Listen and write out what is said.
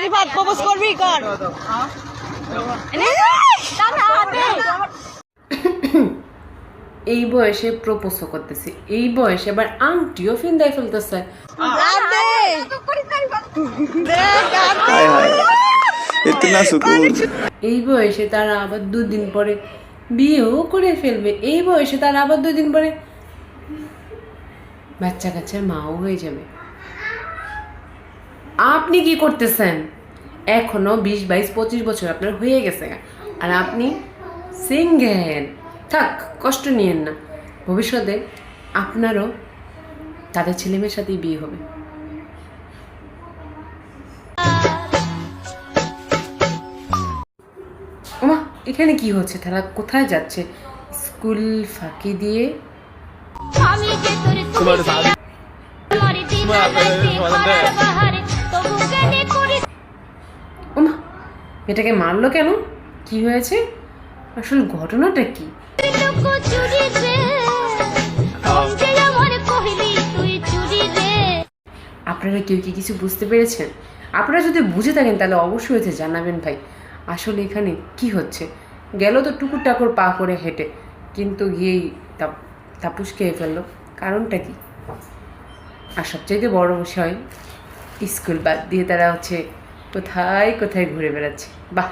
Rifat propose করবি কর। এই বয়সে প্রপোজ করতেছে, এই বয়সে আবার আংটিও ফিন্দায় ফেলতেছে। এই বয়সে তারা আবার 2 দিন পরে বিয়েও করে ফেলবে, এই বয়সে তারা আবার 2 দিন পরে বাচ্চা কাচ্চার মাও হয়ে যাবে। আপনি কি করতেছেন? এখনো 20, 22, 25 বছর আপনার হয়ে গেছে আর আপনি সিঙ্গেল। থাক, কষ্ট নিয়েন না, ভবিষ্যতে আপনারও তাদের ছেলেমেয়ের সাথেই বিয়ে হবে। ওমা, এখানে কি হচ্ছে? তারা কোথায় যাচ্ছে? স্কুল ফাঁকি দিয়ে ওমা, মেয়েটাকে মারলো কেন? কি হয়েছে? আসল ঘটনাটা কি? আপনারা কেউ কি কিছু বুঝতে পেরেছেন? আপনারা যদি বুঝে থাকেন তাহলে অবশ্যই হয়েছে জানাবেন ভাই। আসলে এখানে কি হচ্ছে? গেল তো টুকুর টাকুর পা করে হেঁটে, কিন্তু গিয়েই তাপুস খেয়ে ফেললো। কারণটা কি? আর সবচাইতে বড় বিষয়, স্কুল বাদ দিয়ে তারা কোথায় কোথায় ঘুরে বেড়াচ্ছে। বাহ!